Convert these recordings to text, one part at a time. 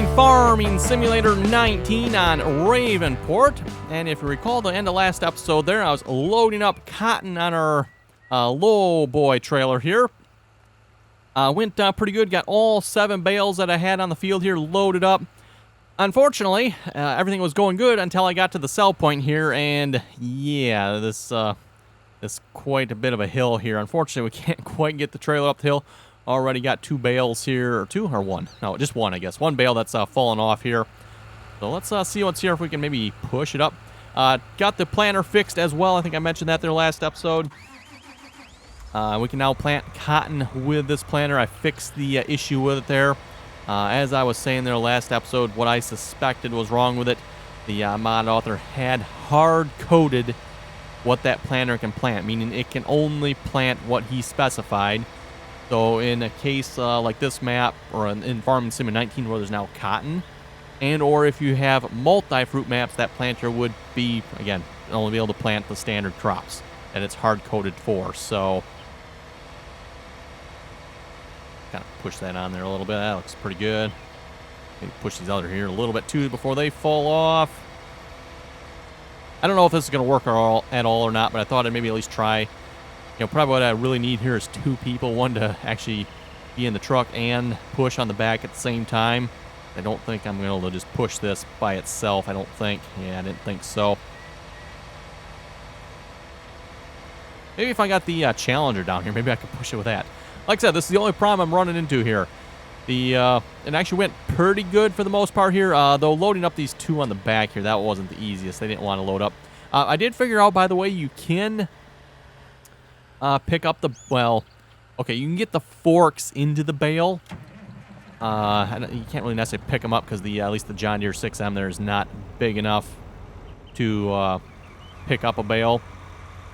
playing Farming Simulator 19 on Ravenport. And if you recall the end of last episode there, I was loading up cotton on our low boy trailer here. Went pretty good, got all 7 bales that I had on the field here loaded up. Unfortunately, everything was going good until I got to the sell point here, and yeah, this is quite a bit of a hill here. Unfortunately, we can't quite get the trailer up the hill. Already got 2 bales here, or 2 or 1? No, just 1, I guess. 1 bale that's fallen off here. So let's see what's here if we can maybe push it up. Got the planter fixed as well. I think I mentioned that there last episode. We can now plant cotton with this planter. I fixed the issue with it there. As I was saying there last episode, what I suspected was wrong with it. The mod author had hard-coded what that planter can plant, meaning it can only plant what he specified. So in a case like this map, or in Farming Sim 19 where there's now cotton, and or if you have multi-fruit maps, that planter would be, again, only be able to plant the standard crops that it's hard-coded for. So kind of push that on there a little bit. That looks pretty good. Maybe push these other here a little bit too before they fall off. I don't know if this is going to work at all or not, but I thought I'd maybe at least try. You know, probably what I really need here is 2 people, one to actually be in the truck and push on the back at the same time. I don't think I'm going to just push this by itself, I don't think. Yeah, I didn't think so. Maybe if I got the Challenger down here, maybe I could push it with that. Like I said, this is the only problem I'm running into here. It actually went pretty good for the most part here, though loading up these 2 on the back here, that wasn't the easiest. They didn't want to load up. I did figure out, by the way, you can pick up the, well, okay, you can get the forks into the bale. You can't really necessarily pick them up because at least the John Deere 6M there is not big enough to pick up a bale.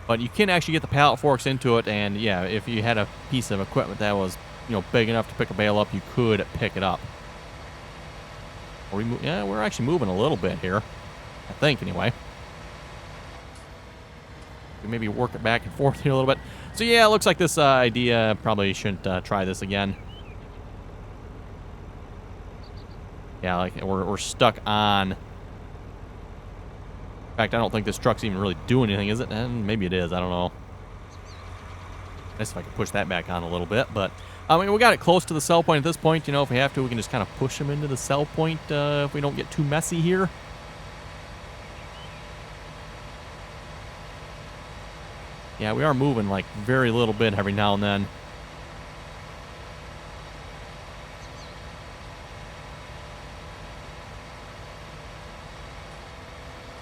But you can actually get the pallet forks into it, and yeah, if you had a piece of equipment that was, you know, big enough to pick a bale up, you could pick it up. Yeah, we're actually moving a little bit here, I think, anyway. We maybe work it back and forth here a little bit. So yeah, it looks like this idea probably shouldn't try this again. Yeah, like we're stuck on. In fact, I don't think this truck's even really doing anything, is it? And maybe it is. I don't know. I guess if I could push that back on a little bit, but I mean, we got it close to the sell point at this point. You know, if we have to, we can just kind of push them into the sell point if we don't get too messy here. Yeah, we are moving like very little bit every now and then.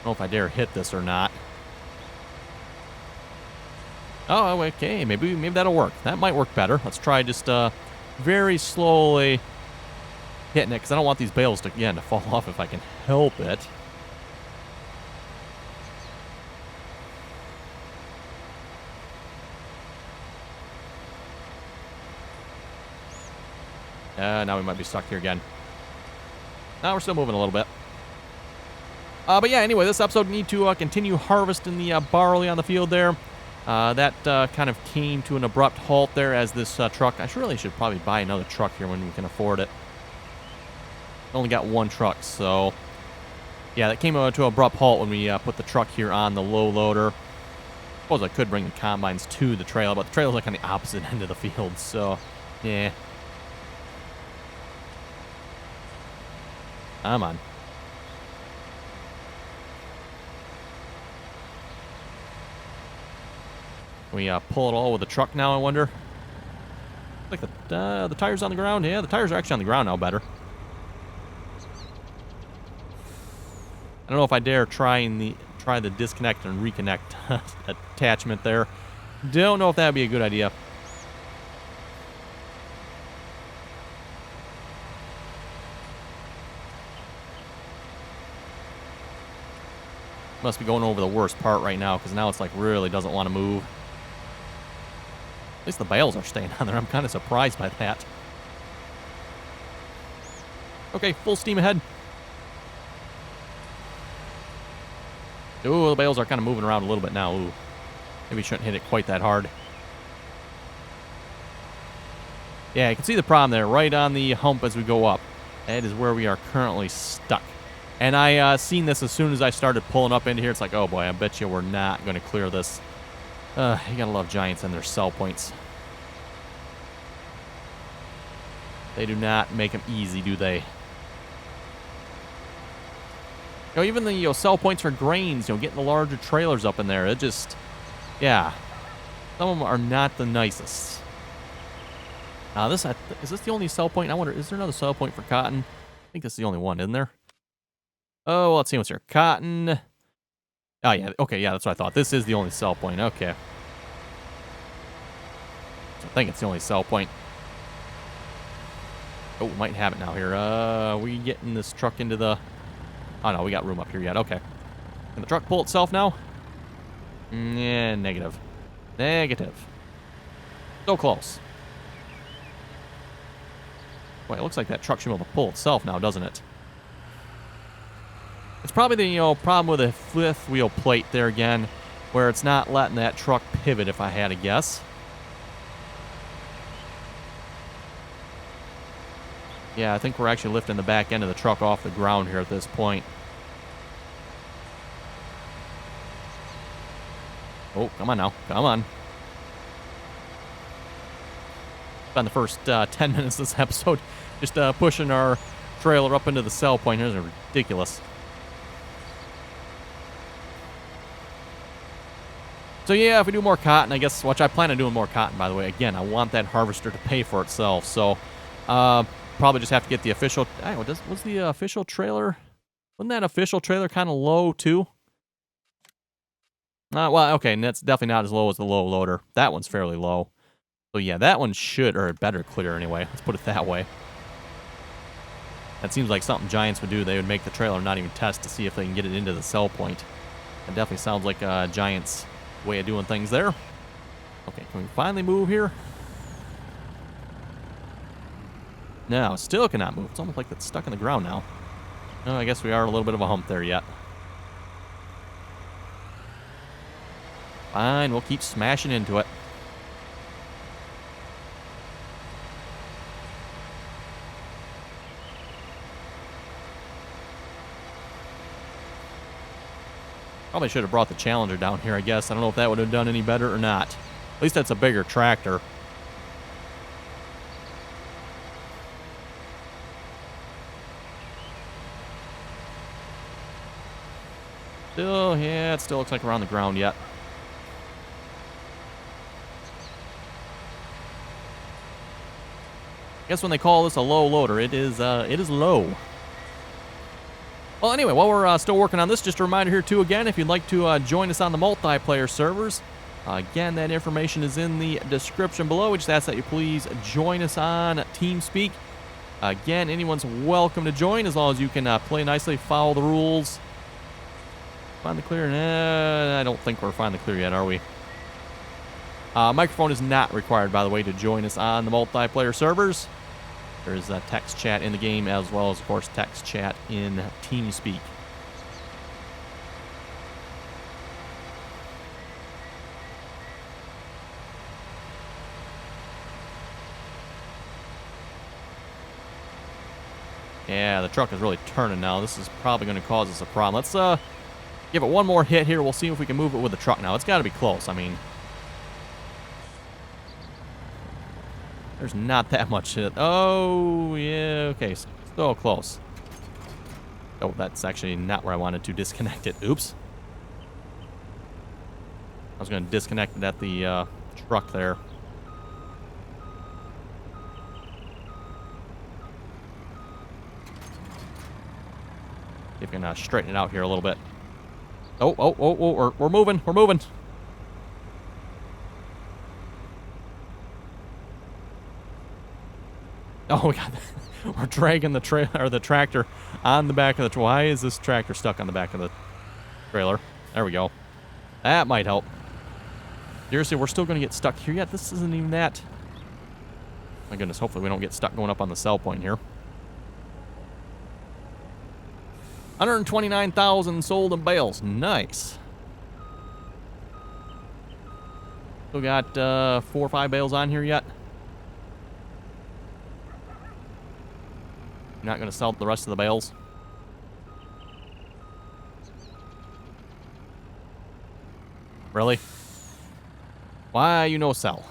I don't know if I dare hit this or not. Oh, okay, maybe that'll work. That might work better. Let's try just very slowly hitting it, because I don't want these bales to, again, to fall off if I can help it. Now we might be stuck here again. Now we're still moving a little bit. But yeah, anyway, this episode we need to continue harvesting the barley on the field there. That kind of came to an abrupt halt there as this truck... I really should probably buy another truck here when we can afford it. Only got 1 truck, so... Yeah, that came to an abrupt halt when we put the truck here on the low loader. I suppose I could bring the combines to the trailer, but the trailer's like on the opposite end of the field, so... Yeah. Come on. Can we pull it all with the truck now, I wonder? Like the tires on the ground? Yeah, the tires are actually on the ground now better. I don't know if I dare try the disconnect and reconnect attachment there. Don't know if that would be a good idea. Must be going over the worst part right now, because now it's like really doesn't want to move. At least the bales are staying on there. I'm kind of surprised by that. Okay, full steam ahead. Ooh, the bales are kind of moving around a little bit now. Ooh, maybe shouldn't hit it quite that hard. Yeah, you can see the problem there, right on the hump as we go up. That is where we are currently stuck. And I seen this as soon as I started pulling up into here. It's like, oh boy, I bet you we're not going to clear this. You gotta love giants and their sell points. They do not make them easy, do they? Even the sell points for grains, getting the larger trailers up in there, it just, yeah. Some of them are not the nicest. Is this the only sell point? I wonder, is there another sell point for cotton? I think this is the only one, isn't there? Oh, well, let's see what's here. Cotton. Oh, yeah. Okay, yeah, that's what I thought. This is the only sell point. Okay. So I think it's the only sell point. Oh, we might have it now here. We getting this truck into the... Oh, no, we got room up here yet. Okay. Can the truck pull itself now? Yeah, negative. Negative. So close. Wait, it looks like that truck should be able to pull itself now, doesn't it? It's probably the, problem with the fifth wheel plate there again, where it's not letting that truck pivot, if I had to guess. Yeah, I think we're actually lifting the back end of the truck off the ground here at this point. Oh, come on now. Come on. Spend the first 10 minutes of this episode just pushing our trailer up into the sell point. Here's ridiculous. So yeah, if we do more cotton, I guess, which I plan on doing more cotton, by the way. Again, I want that harvester to pay for itself. So probably just have to get the official... was the official trailer... Wasn't that official trailer kind of low, too? Well, okay, and that's definitely not as low as the low loader. That one's fairly low. So yeah, that one should, or better clear anyway. Let's put it that way. That seems like something giants would do. They would make the trailer not even test to see if they can get it into the sell point. That definitely sounds like a giant's way of doing things there. Okay, can we finally move here? No, it still cannot move. It's almost like it's stuck in the ground now. Oh, I guess we are a little bit of a hump there yet. Fine, we'll keep smashing into it. Probably should have brought the Challenger down here, I guess. I don't know if that would have done any better or not. At least that's a bigger tractor. Still, yeah, it still looks like we're on the ground yet. I guess when they call this a low loader, it is low. Well, anyway, while we're still working on this, just a reminder here, too, again, if you'd like to join us on the multiplayer servers, again, that information is in the description below. We just ask that you please join us on TeamSpeak. Again, anyone's welcome to join as long as you can play nicely, follow the rules. Finally clear? I don't think we're finally clear yet, are we? Microphone is not required, by the way, to join us on the multiplayer servers. There is a text chat in the game, as well as, of course, text chat in TeamSpeak. Yeah, the truck is really turning now. This is probably going to cause us a problem. Let's give it one more hit here. We'll see if we can move it with the truck now. It's got to be close. I mean, there's not that much hit. Oh, yeah, okay, still close. Oh, that's actually not where I wanted to disconnect it. Oops. I was going to disconnect it at the truck there. See if we can straighten it out here a little bit. Oh, we're moving, we're moving. Oh, we got that. We're dragging the trailer or the tractor on the back of the... Why is this tractor stuck on the back of the trailer? There we go. That might help. Seriously, we're still going to get stuck here yet. This isn't even that. My goodness, hopefully we don't get stuck going up on the sell point here. 129,000 sold in bales. Nice. Still got 4 or 5 bales on here yet. You're not going to sell the rest of the bales? Really? Why you no sell?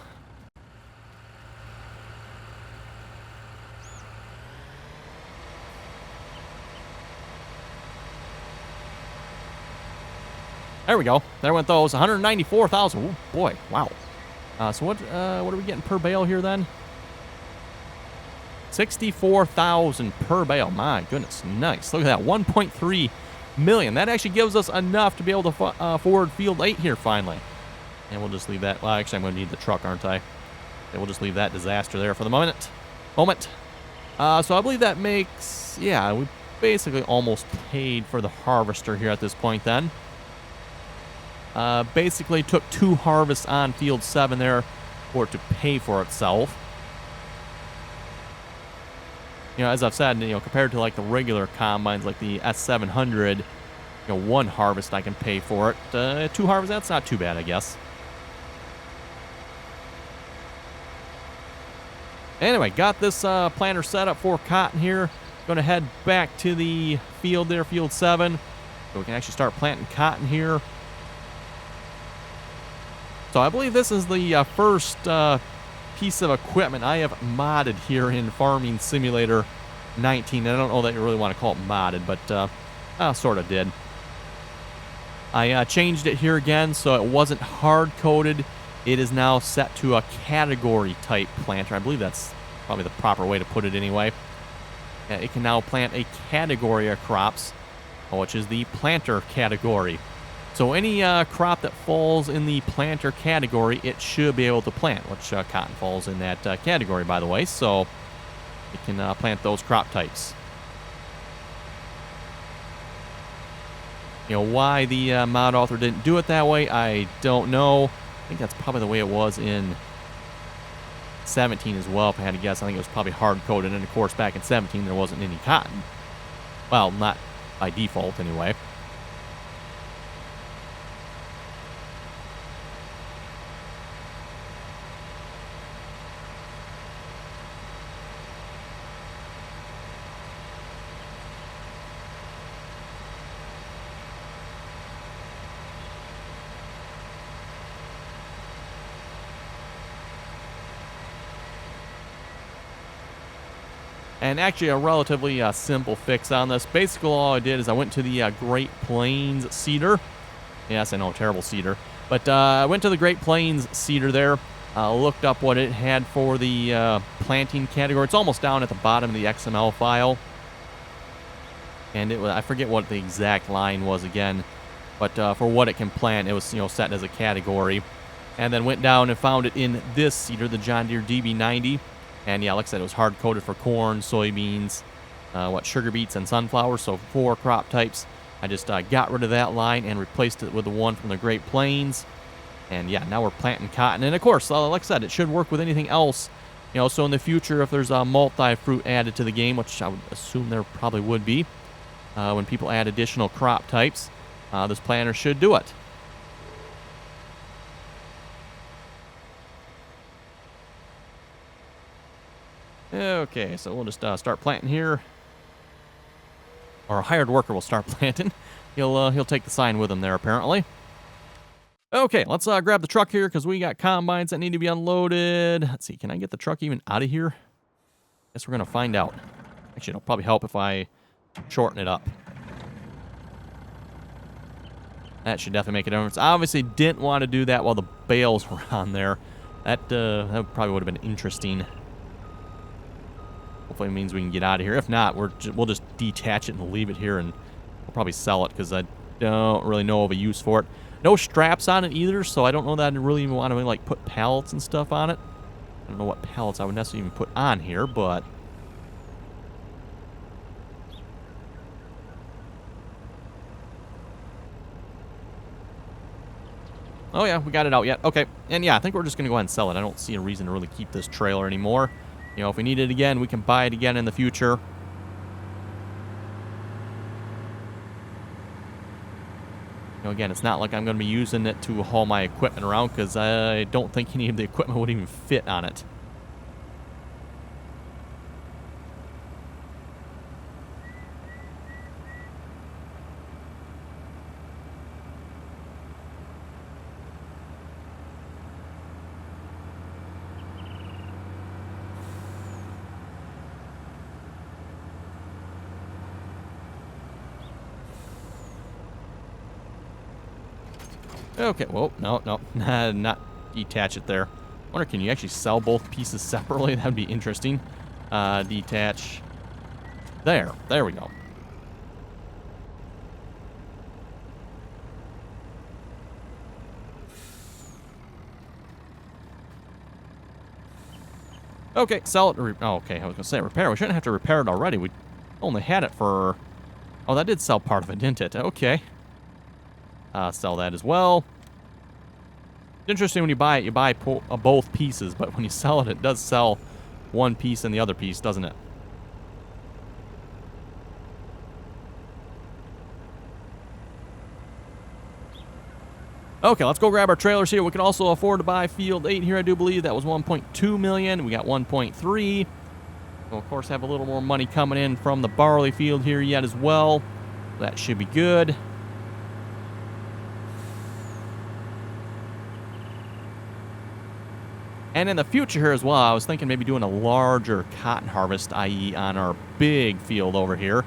There we go. There went those. 194,000. Oh boy, wow. So what are we getting per bale here then? 64,000 per bale. My goodness, nice. Look at that, 1.3 million. That actually gives us enough to be able to afford Field 8 here finally. And we'll just leave that. Well, actually, I'm going to need the truck, aren't I? Okay, we'll just leave that disaster there for the moment. So I believe that makes, yeah, we basically almost paid for the harvester here at this point then. Basically took 2 harvests on Field 7 there for it to pay for itself. You know, as I've said, you know, compared to like the regular combines like the S700, you know, 1 harvest I can pay for it. 2 harvests, that's not too bad, I guess. Anyway, got this planter set up for cotton here. Going to head back to the field there, Field 7, so we can actually start planting cotton here. So I believe this is the first piece of equipment I have modded here in Farming Simulator 19. I don't know that you really want to call it modded, but I sort of did. I changed it here again, so it wasn't hard-coded. It is now set to a category-type planter. I believe that's probably the proper way to put it anyway. It can now plant a category of crops, which is the planter category. So any crop that falls in the planter category, it should be able to plant, which cotton falls in that category, by the way. So it can plant those crop types. You know, why the mod author didn't do it that way, I don't know. I think that's probably the way it was in 17 as well, if I had to guess. I think it was probably hard-coded, and of course back in 17 there wasn't any cotton. Well, not by default anyway. And actually a relatively simple fix on this. Basically all I did is I went to the Great Plains cedar. Yes, I know, terrible cedar. But I went to the Great Plains cedar there, looked up what it had for the planting category. It's almost down at the bottom of the XML file. And it was, I forget what the exact line was again, but for what it can plant, it was, you know, set as a category. And then went down and found it in this cedar, the John Deere DB90. And yeah, like I said, it was hard-coded for corn, soybeans, sugar beets, and sunflowers, so 4 crop types. I just got rid of that line and replaced it with the one from the Great Plains. And yeah, now we're planting cotton. And of course, like I said, it should work with anything else. You know, so in the future, if there's a multi-fruit added to the game, which I would assume there probably would be, when people add additional crop types, this planter should do it. Okay, so we'll just start planting here. Or a hired worker will start planting. He'll take the sign with him there, apparently. Okay, let's grab the truck here, because we got combines that need to be unloaded. Let's see, can I get the truck even out of here? Guess we're going to find out. Actually, it'll probably help if I shorten it up. That should definitely make a difference. I obviously didn't want to do that while the bales were on there. That probably would have been interesting. Hopefully it means we can get out of here. If not, we'll just detach it and leave it here, and we'll probably sell it because I don't really know of a use for it. No straps on it either, so I don't know that I really even want to like put pallets and stuff on it. I don't know what pallets I would necessarily even put on here, but oh yeah, we got it out yet. Okay, and yeah, I think we're just going to go ahead and sell it. I don't see a reason to really keep this trailer anymore. You know, if we need it again, we can buy it again in the future. You know, again, it's not like I'm going to be using it to haul my equipment around, because I don't think any of the equipment would even fit on it. Okay, well, no, no, not detach it there. Wonder, can you actually sell both pieces separately? That would be interesting. Detach. There we go. Okay, sell it. Oh, okay, I was gonna say repair. We shouldn't have to repair it already. We only had it for. Oh, that did sell part of it, didn't it? Okay. Sell that as well. It's interesting when you buy it, you buy both pieces, but when you sell it, it does sell one piece and the other piece, doesn't it? Okay, let's go grab our trailers here. We can also afford to buy Field 8 here, I do believe. That was 1.2 million. We got 1.3. We'll, of course, have a little more money coming in from the barley field here yet as well. That should be good. And in the future here as well, I was thinking maybe doing a larger cotton harvest, i.e. on our big field over here.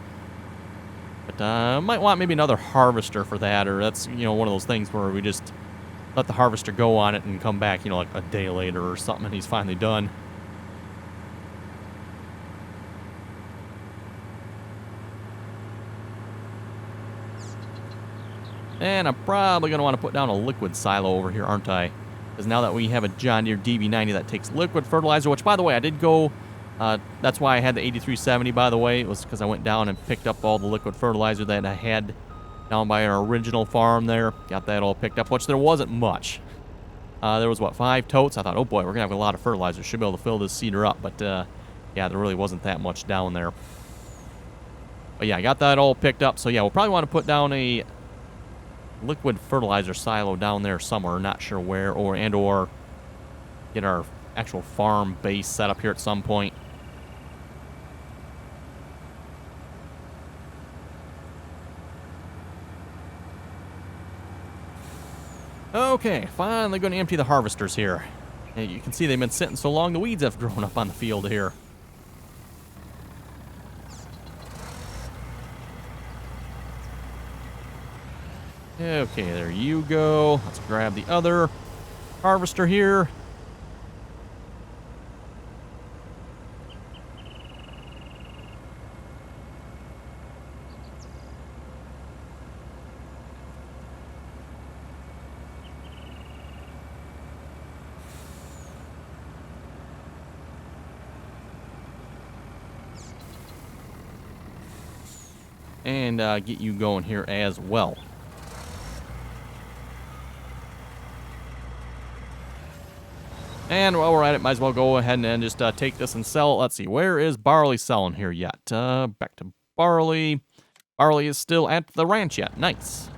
But might want maybe another harvester for that, or that's, one of those things where we just let the harvester go on it and come back, like a day later or something, and he's finally done. And I'm probably going to want to put down a liquid silo over here, aren't I? Because now that we have a John Deere DB90 that takes liquid fertilizer, which, by the way, I did go... that's why I had the 8370, by the way. It was because I went down and picked up all the liquid fertilizer that I had down by our original farm there. Got that all picked up, which there wasn't much. There was, 5 totes? I thought, oh boy, we're going to have a lot of fertilizer. Should be able to fill this cedar up. But, yeah, there really wasn't that much down there. But, yeah, I got that all picked up. So, yeah, we'll probably want to put down a liquid fertilizer silo down there somewhere. Not sure where. Or get our actual farm base set up here at some point. Okay, finally going to empty the harvesters here. And you can see they've been sitting so long, the weeds have grown up on the field here. Okay, there you go. Let's grab the other harvester here. And get you going here as well. And while we're at it, might as well go ahead and just take this and sell it. Let's see, where is barley selling here yet? Back to barley. Barley is still at the ranch yet. Nice.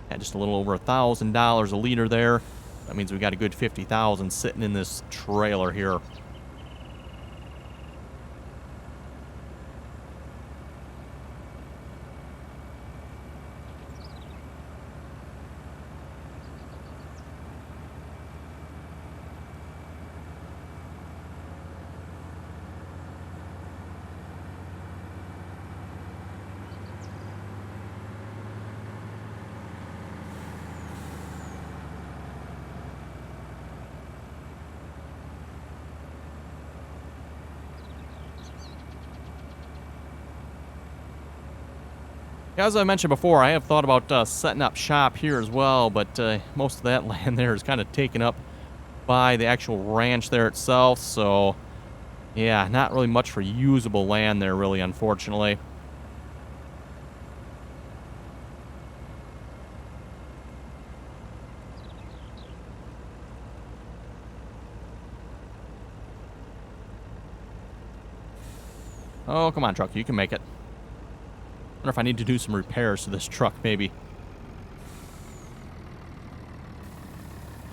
Yeah, just a little over $1,000 a liter there. That means we got a good 50,000 sitting in this trailer here. As I mentioned before, I have thought about setting up shop here as well, but most of that land there is kind of taken up by the actual ranch there itself, so yeah, not really much for usable land there, really, unfortunately. Oh, come on, truck, you can make it. Wonder if I need to do some repairs to this truck, maybe.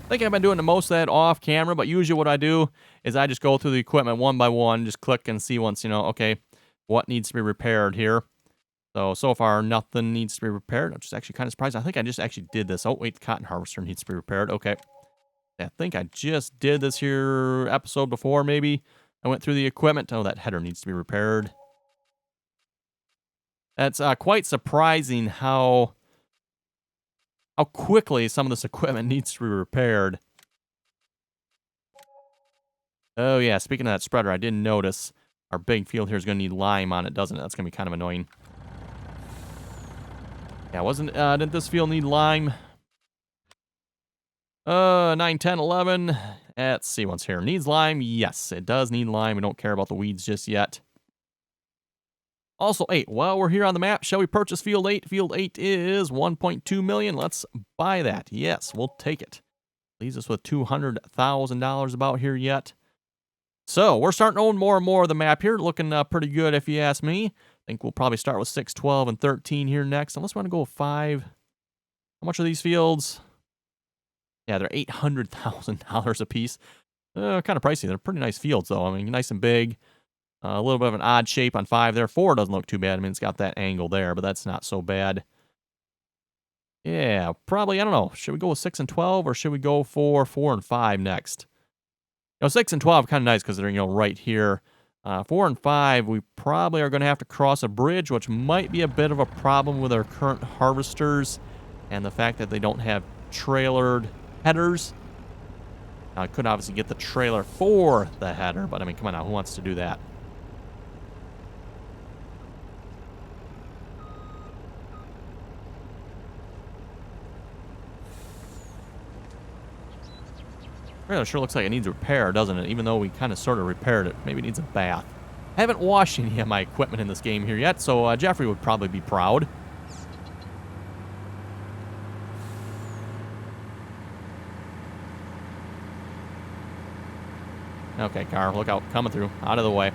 I think I've been doing the most of that off camera, but usually what I do is I just go through the equipment one by one, just click and see once, okay, what needs to be repaired here. So far, nothing needs to be repaired. I'm just actually kind of surprised. I think I just actually did this. Oh, wait, the cotton harvester needs to be repaired. Okay. I think I just did this here episode before, maybe. I went through the equipment. Oh, that header needs to be repaired. That's quite surprising how how quickly some of this equipment needs to be repaired. Oh, yeah, speaking of that spreader, I didn't notice our big field here is going to need lime on it, doesn't it? That's going to be kind of annoying. Yeah, didn't this field need lime? 9, 10, 11. Let's see what's here. Needs lime? Yes, it does need lime. We don't care about the weeds just yet. Also, 8. While we're here on the map, shall we purchase Field 8? Field 8 is 1.2 million. Let's buy that. Yes, we'll take it. Leaves us with $200,000 about here yet. So, we're starting to own more and more of the map here. Looking pretty good if you ask me. I think we'll probably start with 6, 12, and 13 here next. Unless we want to go with 5. How much are these fields? Yeah, they're $800,000 a piece. Kind of pricey. They're pretty nice fields, though. I mean, nice and big. A little bit of an odd shape on 5 there. 4 doesn't look too bad. I mean, it's got that angle there, but that's not so bad. Yeah, probably, I don't know. Should we go with 6 and 12, or should we go for 4 and 5 next? 6 and 12 are kind of nice because they're, right here. 4 and 5, we probably are going to have to cross a bridge, which might be a bit of a problem with our current harvesters, and the fact that they don't have trailered headers. Now, I could obviously get the trailer for the header, but I mean, come on now, who wants to do that? It sure looks like it needs repair, doesn't it? Even though we kind of sort of repaired it. Maybe it needs a bath. I haven't washed any of my equipment in this game here yet, so Jeffrey would probably be proud. Okay, car, look out. Coming through. Out of the way.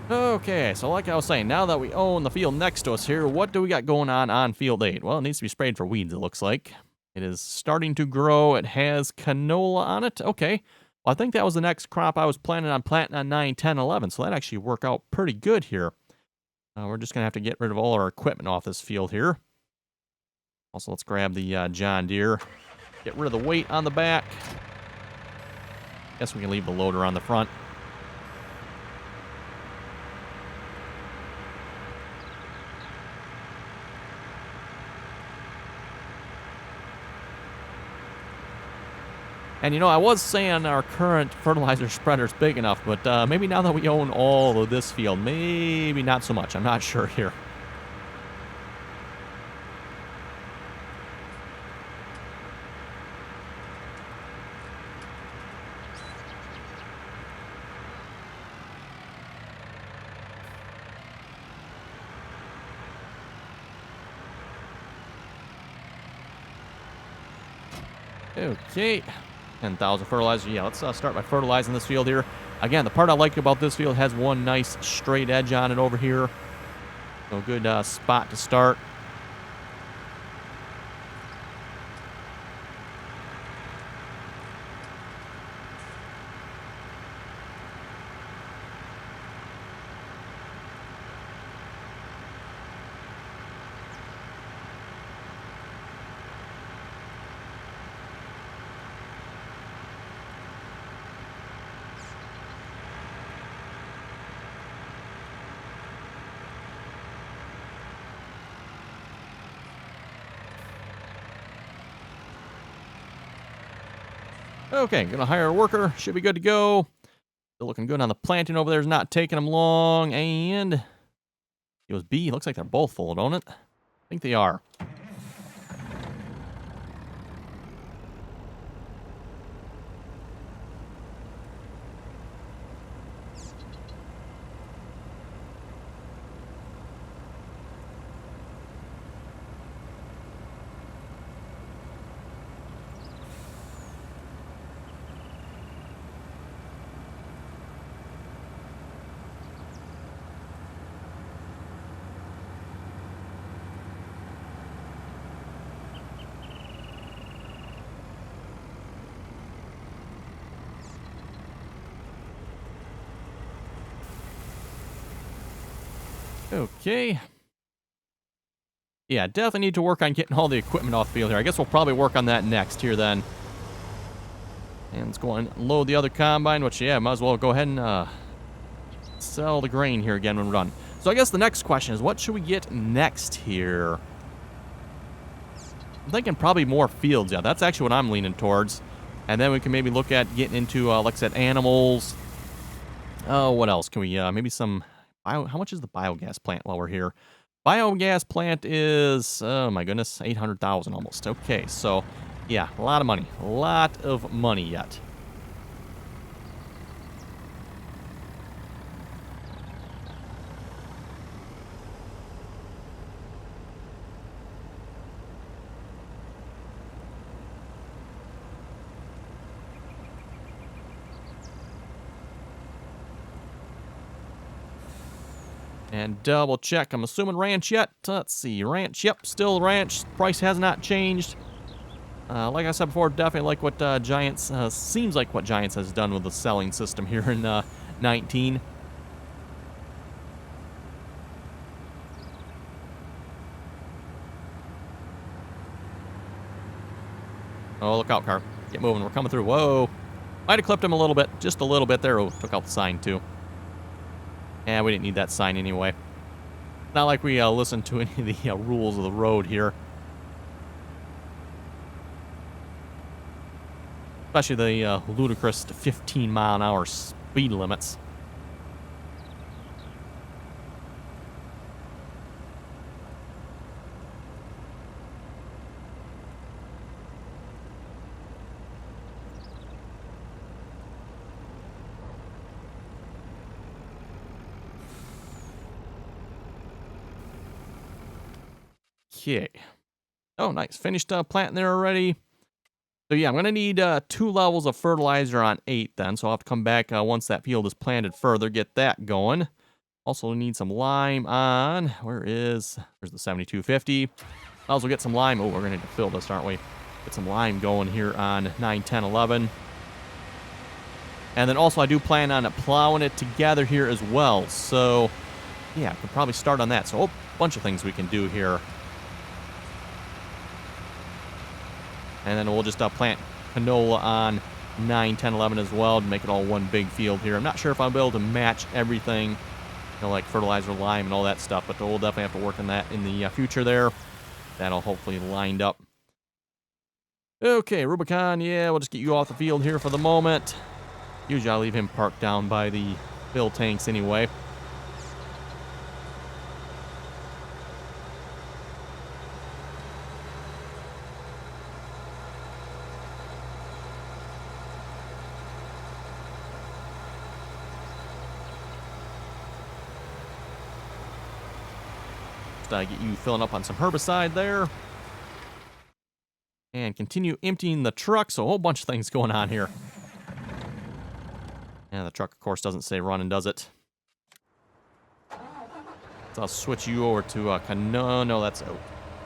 Okay, so like I was saying, now that we own the field next to us here, what do we got going on Field 8? Well, it needs to be sprayed for weeds, it looks like. It is starting to grow. It has canola on it. Okay, well, I think that was the next crop I was planning on planting on 9, 10, 11, so that actually worked out pretty good here. We're just going to have to get rid of all our equipment off this field here. Also, let's grab the John Deere. Get rid of the weight on the back. Guess we can leave the loader on the front. And I was saying our current fertilizer spreader's big enough, but maybe now that we own all of this field, maybe not so much. I'm not sure here. Okay. 10,000 fertilizer. Yeah, let's start by fertilizing this field here. Again, the part I like about this field has one nice straight edge on it over here. So good spot to start. Okay, gonna hire a worker. Should be good to go. Still looking good on the planting over there. Is not taking them long. And it was B. Looks like they're both full, don't it? I think they are. Okay. Yeah, definitely need to work on getting all the equipment off the field here. I guess we'll probably work on that next here then. And let's go and load the other combine, which, yeah, might as well go ahead and sell the grain here again when we're done. So I guess the next question is, what should we get next here? I'm thinking probably more fields. Yeah, that's actually what I'm leaning towards. And then we can maybe look at getting into, like I said, animals. Oh, what else can we, maybe some, how much is the biogas plant while we're here? Biogas plant is, oh my goodness, 800,000 almost. Okay, so, yeah, a lot of money. A lot of money yet. And double check. I'm assuming ranch yet. Let's see. Ranch. Yep, still ranch. Price has not changed. Like I said before, definitely like what Giants, seems like what Giants has done with the selling system here in 19. Oh, look out, car. Get moving. We're coming through. Whoa. Might have clipped him a little bit. Just a little bit there. Oh, took out the sign, too. Yeah, we didn't need that sign anyway. Not like we listened to any of the rules of the road here. Especially the ludicrous 15-mile-an-hour speed limits. Okay. Oh, nice. Finished planting there already. So, yeah, I'm going to need 2 levels of fertilizer on 8 then. So, I'll have to come back once that field is planted further, get that going. Also need some lime on, there's the 7250. I'll also get some lime. Oh, we're going to need to fill this, aren't we? Get some lime going here on 9, 10, 11. And then also I do plan on plowing it together here as well. So, yeah, I could probably start on that. So, a bunch of things we can do here. And then we'll just plant canola on 9, 10, 11 as well to make it all one big field here. I'm not sure if I'll be able to match everything, you know, like fertilizer, lime, and all that stuff, but we'll definitely have to work on that in the future there. That'll hopefully lined up. Okay, Rubicon, yeah, we'll just get you off the field here for the moment. Usually I leave him parked down by the fill tanks anyway. Get you filling up on some herbicide there. And continue emptying the truck. So a whole bunch of things going on here. And the truck, of course, doesn't say running, does it? So I'll switch you over to canola. No, that's oat.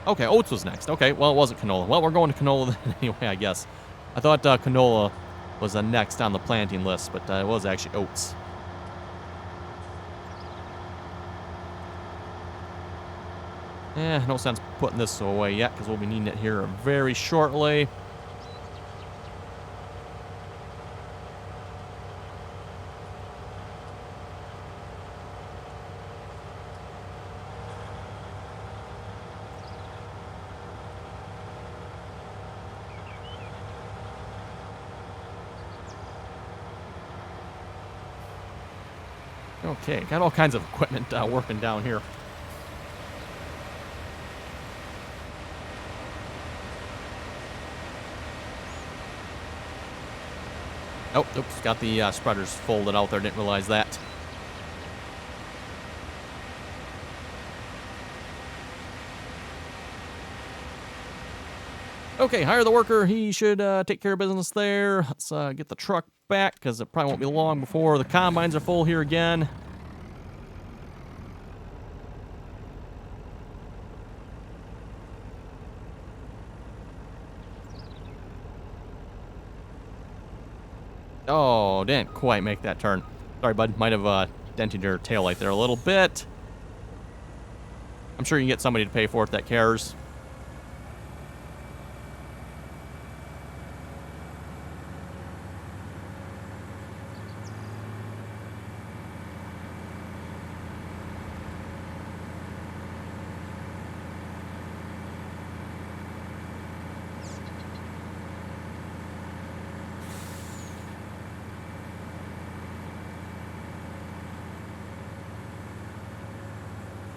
Okay, oats was next. Okay, well, it wasn't canola. Well, we're going to canola then anyway, I guess. I thought canola was next on the planting list, but it was actually oats. No sense putting this away yet because we'll be needing it here very shortly. Okay, got all kinds of equipment working down here. Oh, oops, got the spreaders folded out there, didn't realize that. Okay, hire the worker. He should take care of business there. Let's get the truck back, because it probably won't be long before the combines are full here again. Oh, didn't quite make that turn. Sorry, bud. Might have dented your taillight there a little bit. I'm sure you can get somebody to pay for it that cares.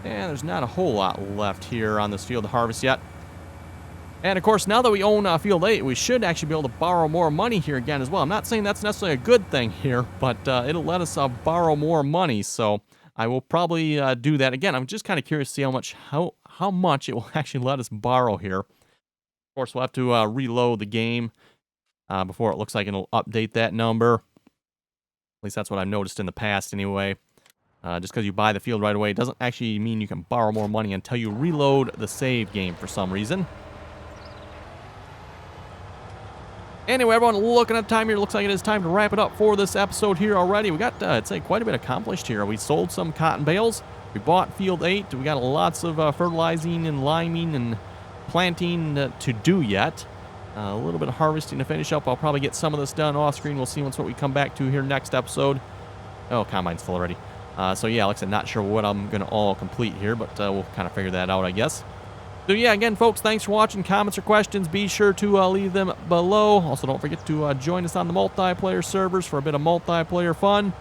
And there's not a whole lot left here on this field to harvest yet. And, of course, now that we own Field 8, we should actually be able to borrow more money here again as well. I'm not saying that's necessarily a good thing here, but it'll let us borrow more money, so I will probably do that again. I'm just kind of curious to see how much it will actually let us borrow here. Of course, we'll have to reload the game before it looks like it'll update that number. At least that's what I've noticed in the past anyway. Just because you buy the field right away doesn't actually mean you can borrow more money until you reload the save game for some reason. Anyway, everyone, looking at the time here, looks like it is time to wrap it up for this episode here already. We got, I'd say, quite a bit accomplished here. We sold some cotton bales. We bought Field 8. We got lots of fertilizing and liming and planting to do yet. A little bit of harvesting to finish up. I'll probably get some of this done off screen. We'll see once what we come back to here next episode. Oh, combine's full already. So, yeah, like I said, not sure what I'm going to all complete here, but we'll kind of figure that out, I guess. So, yeah, again, folks, thanks for watching. Comments or questions, be sure to leave them below. Also, don't forget to join us on the multiplayer servers for a bit of multiplayer fun.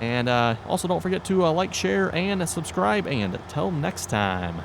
And also, don't forget to like, share, and subscribe. And until next time.